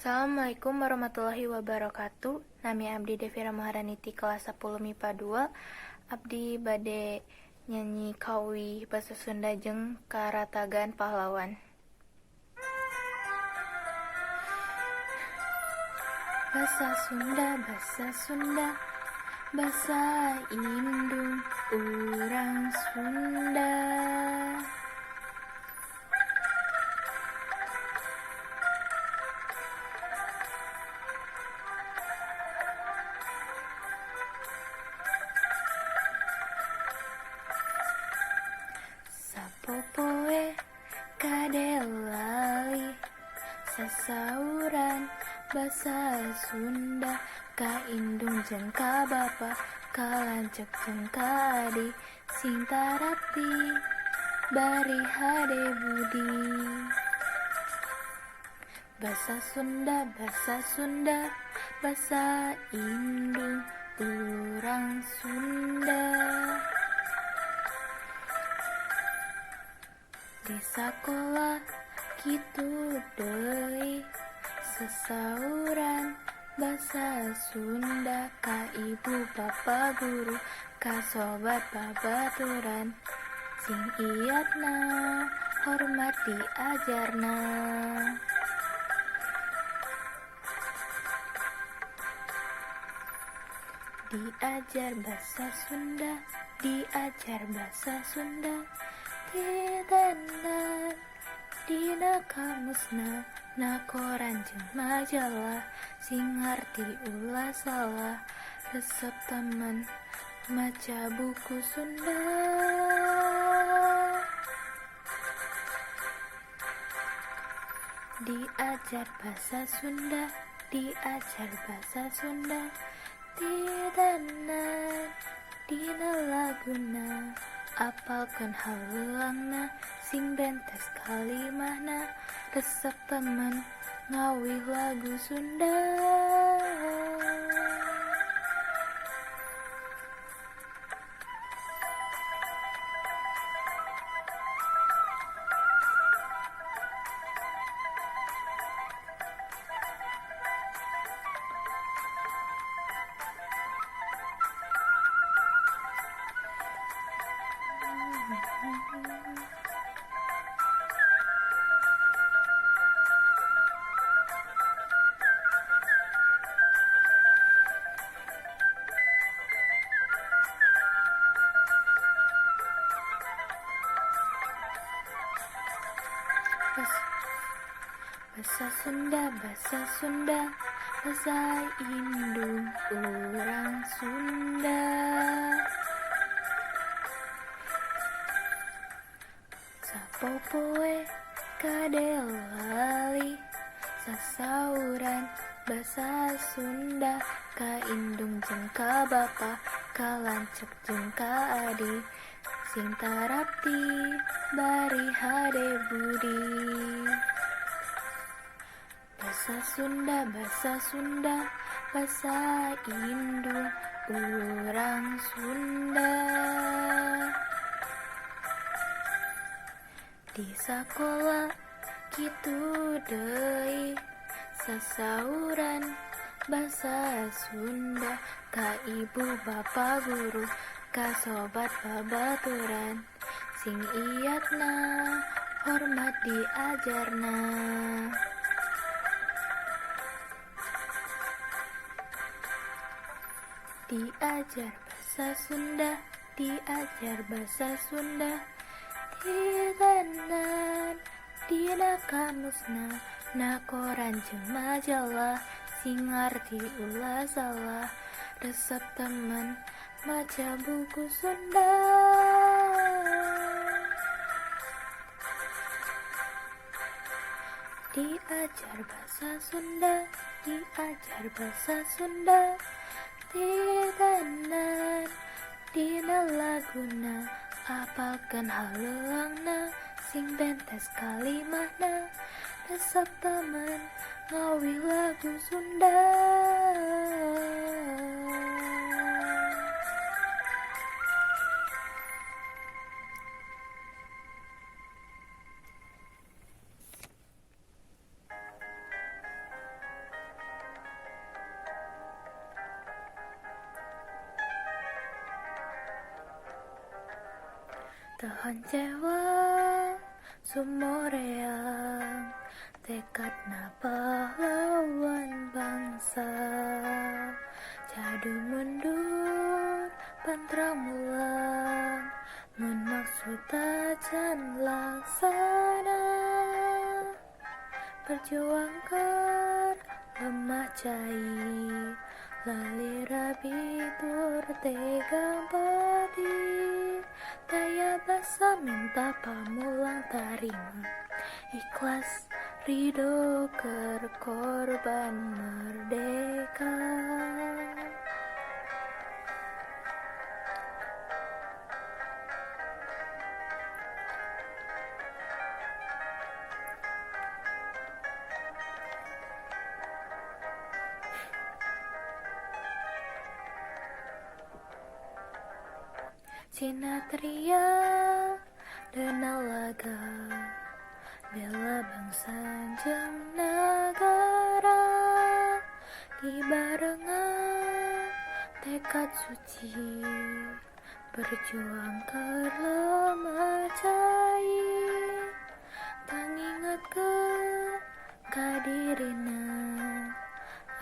Assalamualaikum warahmatullahi wabarakatuh. Nami abdi Devira Maharaniti kelas 10 MIPA 2. Abdi bade nyanyi kawi basa Sunda jeung karatagan pahlawan. Basa Sunda, basa Sunda, basa indung urang Sunda. Sapopoe kadelali sasauran basa Sunda kaindung jeung ka bapa kalancek jeung ka adi sing tarapti bari hade budi. Basa Sunda, basa Sunda, basa indung urang Sunda. Di sakola kitu deui sasauran basa Sunda ka ibu bapa guru ka sobat babaturan sing iatna hormat diajarna. Diajar basa Sunda, diajar basa Sunda. Titenan dina kamusna na koran jeung majalah sing ngarti ulah salah resep temen maca buku Sunda. Diajar bahasa Sunda, diajar bahasa Sunda. Titenan dina laguna apalkeun haleuangna sing bentes kalimahna resep temen ngawih lagu Sunda. Basa Sunda, basa Sunda, basa indung urang Sunda. Sapopoe kadelali sasauran basa Sunda kaindung jeung ka bapa kalancek jeung ka adi sing tarapti bari hade budi. Basa Sunda, basa Sunda, basa indung urang Sunda. Di sakola kitu deui sasauran basa Sunda ka ibu bapa guru ka sobat babaturan sing iatna hormat diajarna. Diajar bahasa Sunda, diajar bahasa Sunda. Titenan dina kamusna na koran jeung majalah sing ngarti ulah salah resep temen maca buku Sunda. Diajar bahasa Sunda, diajar bahasa Sunda. Titenan dina laguna apalkeun haleuangna sing bentes kalimahna resep temen ngawih lagu Sunda. Tehoncewa sumoreang tekadna pahlawan bangsa, jadu mundur pantrang mulang mun maksud acan laksana, perjuangkan lemah cai lalira bitur tegang padi, daya basa minta pamulang tarima, ikhlas ridho korban merdeka. Sinatria danau laga, bela bangsa jeung negara, dibarengan tekad suci, berjuang keur lemah cai, tangingetkeun kadirina,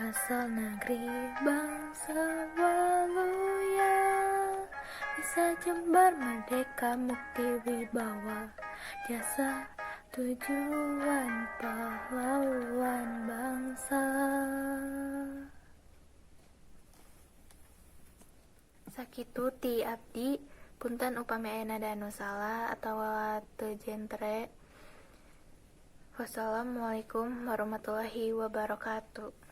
asal negeri bangsa waluya, bisa jembar merdeka mukti wibawa, jasa tujuan pahlawan bangsa. Sakitu ti abdi, punten upami aya danu salah atawa teu jentre. Wassalamualaikum warahmatullahi wabarakatuh.